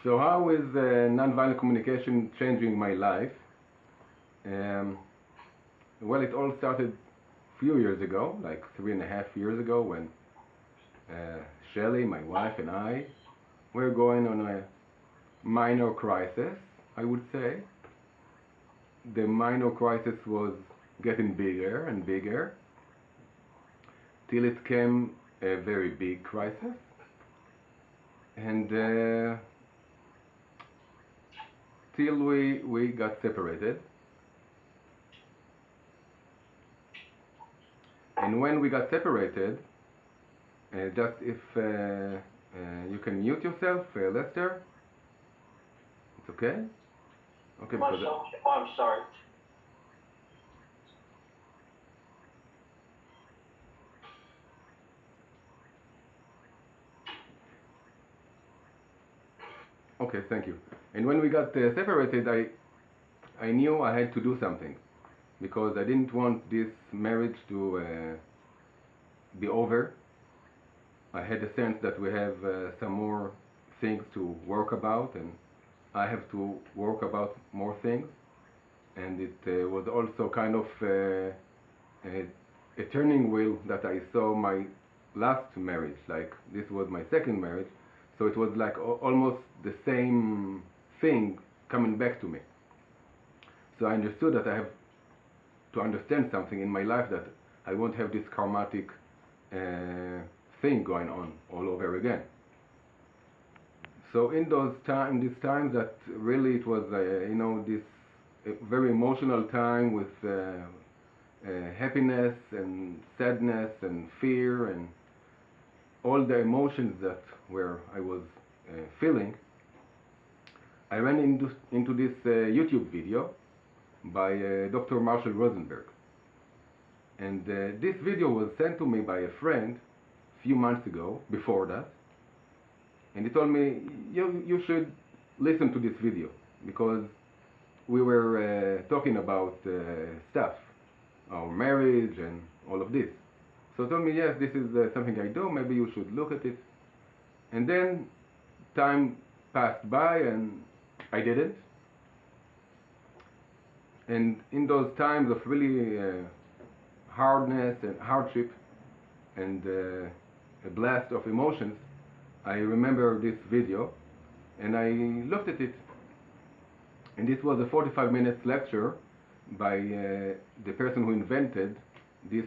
So how is nonviolent communication changing my life? Um, well, it all started a few years ago, like 3.5 years ago, when uh, Shelley, my wife, and I were going on a minor crisis, I would say. The minor crisis was getting bigger and bigger till it came a very big crisis. And till we got separated. And when we got separated, just if you can mute yourself, Lester, it's okay? Okay, because I'm sorry. okay, thank you. And when we got separated, I knew I had to do something because I didn't want this marriage to be over. I had the sense that we have some more things to work about, and I have to work about more things. And it was also kind of a turning wheel that I saw my last marriage. Like this was my second marriage, so it was like almost the same thing coming back to me. So I understood that I have to understand something in my life, that I won't have this karmatic thing going on all over again. So in these times that really it was, this very emotional time with happiness and sadness and fear and all the emotions that were I was feeling, I ran into this YouTube video by Dr. Marshall Rosenberg. And this video was sent to me by a friend a few months ago, before that, and he told me, you should listen to this video, because we were talking about stuff, our marriage and all of this. So he told me, yes, this is something I do, maybe you should look at it. And then time passed by and I didn't. And in those times of really hardness and hardship and a blast of emotions, I remember this video and I looked at it. And this was a 45 minutes lecture by the person who invented this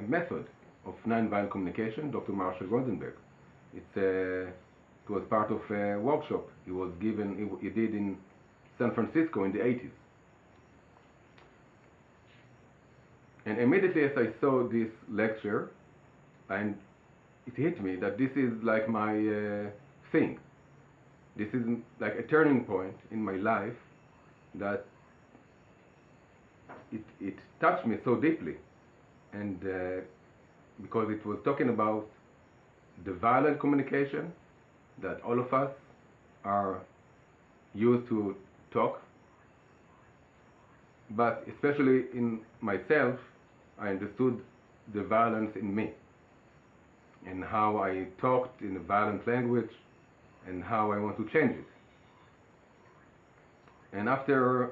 method of nonviolent communication, Dr. Marshall Rosenberg. It was part of a workshop he did in San Francisco in the 80s. And immediately as I saw this lecture, and it hit me that this is like my thing. This is like a turning point in my life, that it touched me so deeply. And because it was talking about the violent communication that all of us are used to talk, but especially in myself, I understood the violence in me and how I talked in a violent language and how I want to change it. And after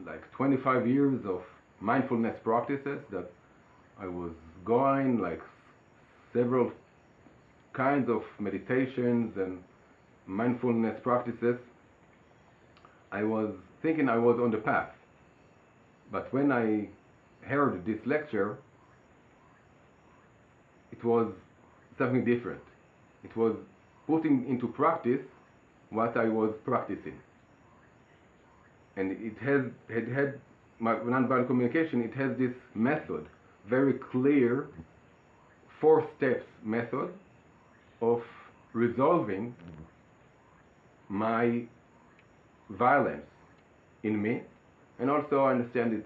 like 25 years of mindfulness practices that I was going, like several kinds of meditations and mindfulness practices, I was thinking I was on the path. But when I heard this lecture, it was something different. It was putting into practice what I was practicing. And it had my nonviolent communication, it has this method, very clear 4 steps method of resolving my violence in me. And also I understand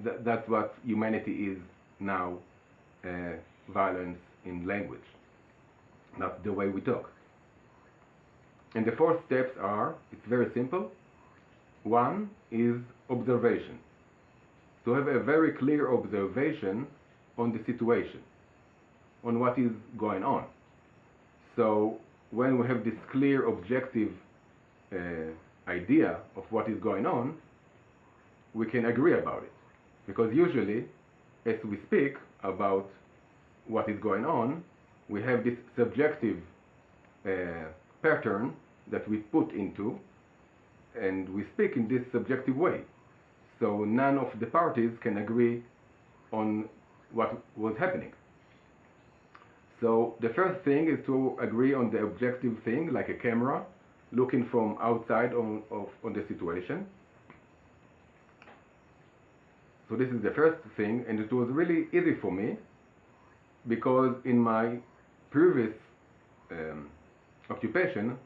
that's what humanity is now, violence in language, not the way we talk. And the 4 steps are, it's very simple. One is observation. To have a very clear observation on the situation, on what is going on. So when we have this clear, objective uh, idea of what is going on, we can agree about it. Because usually, as we speak about what is going on, we have this subjective uh, pattern that we put into, and we speak in this subjective way. So none of the parties can agree on what was happening. So the first thing is to agree on the objective thing, like a camera, looking from outside on the situation. So this is the first thing, and it was really easy for me because in my previous occupation,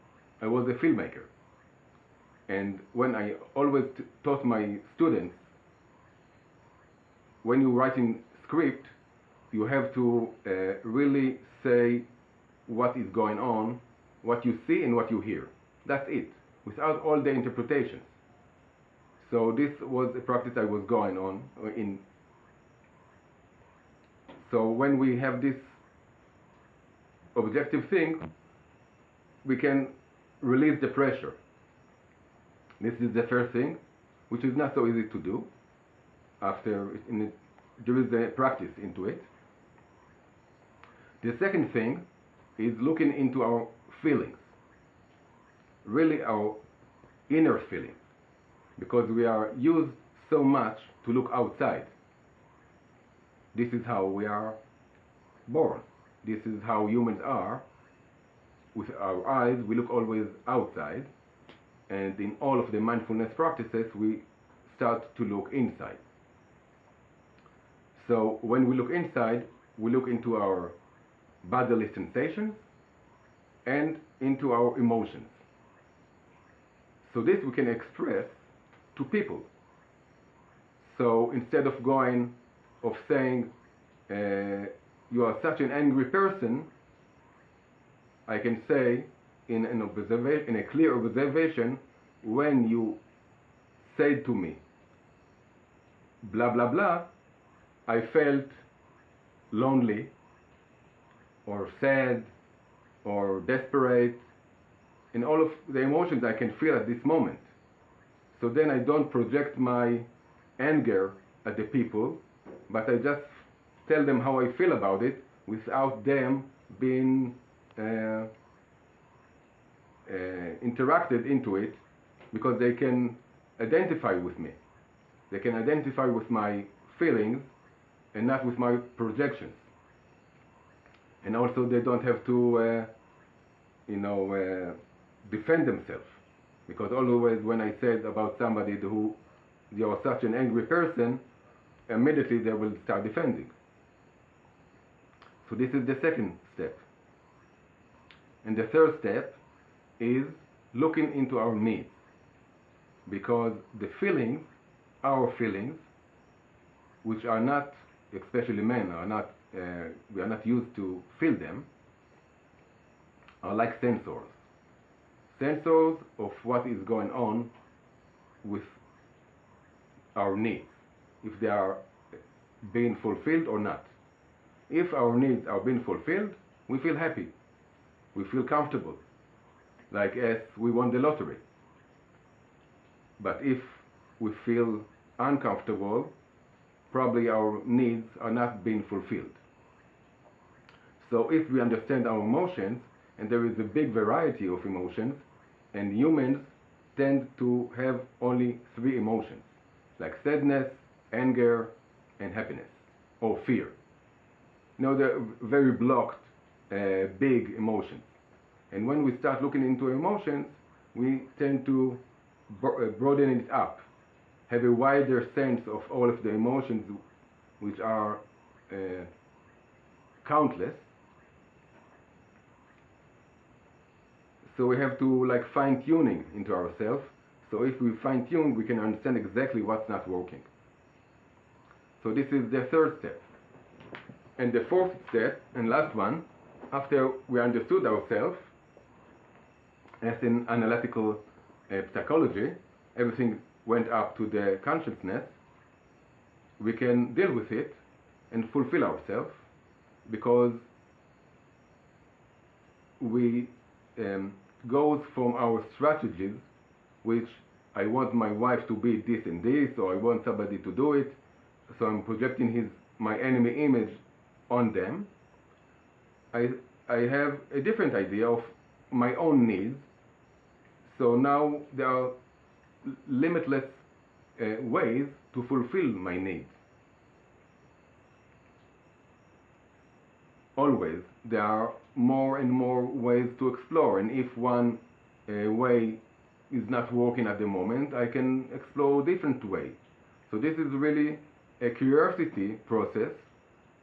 I was a filmmaker. And when I always taught my students, when you're writing script, you have to really say what is going on, what you see and what you hear. That's it, without all the interpretations. So this was a practice I was going on in. So when we have this objective thing, we can release the pressure. This is the first thing, which is not so easy to do. After there is a practice into it. The second thing is looking into our feelings, really our inner feelings, because we are used so much to look outside. This is how we are born. This is how humans are. With our eyes, we look always outside, and in all of the mindfulness practices, we start to look inside. So when we look inside, we look into our bodily sensations and into our emotions. So this we can express to people. So instead of saying, you are such an angry person, I can say in a clear observation, when you said to me, blah, blah, blah, I felt lonely, or sad, or desperate, and all of the emotions I can feel at this moment. So then I don't project my anger at the people, but I just tell them how I feel about it without them being interacted into it, because they can identify with me. They can identify with my feelings and not with my projections. And also they don't have to defend themselves, because always when I said about somebody who you are such an angry person, immediately they will start defending. So this is the second step. And the third step is looking into our needs, because the feelings, our feelings, which are not, especially men, we are not used to feel them, are like sensors. Sensors of what is going on with our needs, if they are being fulfilled or not. If our needs are being fulfilled, we feel happy, we feel comfortable, like as we won the lottery. But if we feel uncomfortable, probably our needs are not being fulfilled. So if we understand our emotions, and there is a big variety of emotions, and humans tend to have only 3 emotions, like sadness, anger, and happiness, or fear. Now they're very blocked, big emotions. And when we start looking into emotions, we tend to broaden it up, have a wider sense of all of the emotions, which are countless. So we have to like fine-tuning into ourselves. So if we fine-tune, we can understand exactly what's not working. So this is the third step. And the fourth step, and last one, after we understood ourselves, as in analytical psychology, everything went up to the consciousness, we can deal with it and fulfill ourselves, because we um, goes from our strategies, which I want my wife to be this and this, or I want somebody to do it, so I'm projecting my enemy image on them. I, I have a different idea of my own needs, so now there are limitless ways to fulfill my needs. Always, there are more and more ways to explore, and if one way is not working at the moment, I can explore a different way. So this is really a curiosity process,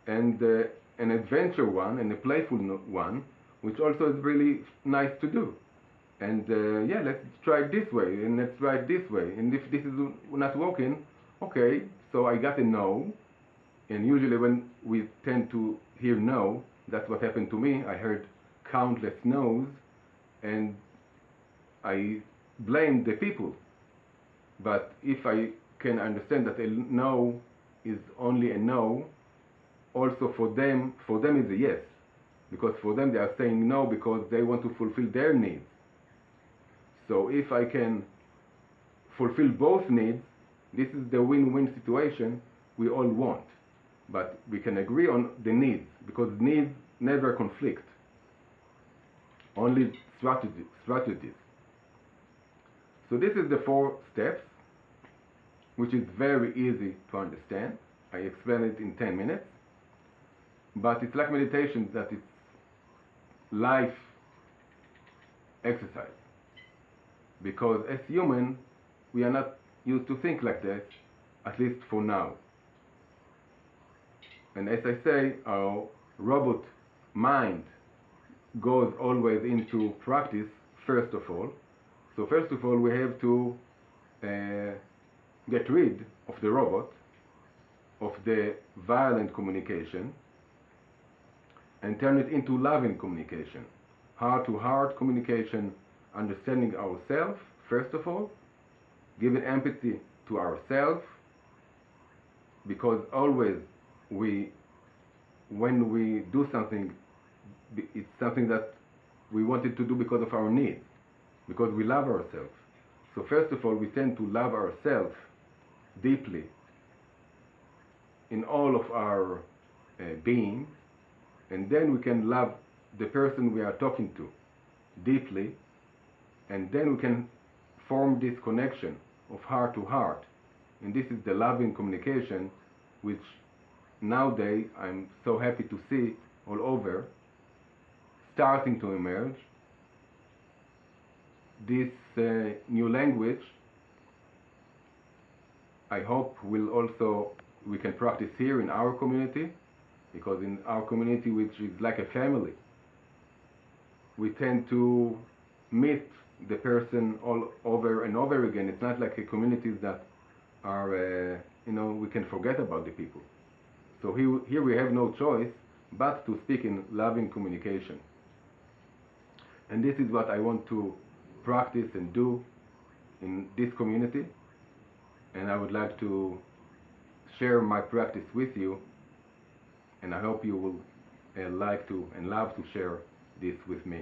and an adventure one, and a playful one, which also is really nice to do. And yeah, let's try it this way, and let's try it this way, and if this is not working, okay, so I got a no. And usually when we tend to hear no, that's what happened to me. I heard countless no's, and I blamed the people. But if I can understand that a no is only a no, also for them is a yes. Because for them they are saying no because they want to fulfill their needs. So if I can fulfill both needs, this is the win-win situation we all want. But we can agree on the needs, because needs never conflict, only strategies. So this is the 4 steps, which is very easy to understand. I explain it in 10 minutes, but it's like meditation, that it's life exercise. Because as human, we are not used to think like that, at least for now. And as I say, our robot mind goes always into practice first of all. So first of all, we have to get rid of the robot, of the violent communication, and turn it into loving communication, heart-to-heart communication, understanding ourselves first of all, giving empathy to ourselves, because always when we do something, it's something that we wanted to do because of our needs, because we love ourselves. So first of all, we tend to love ourselves deeply in all of our being, and then we can love the person we are talking to deeply, and then we can form this connection of heart to heart. And this is the loving communication, which nowadays I'm so happy to see all over, starting to emerge. This new language, I hope we can practice here in our community, because in our community, which is like a family, we tend to meet the person all over and over again. It's not like a communities that are, we can forget about the people. So here we have no choice but to speak in loving communication. And this is what I want to practice and do in this community. And I would like to share my practice with you. And I hope you will like to and love to share this with me.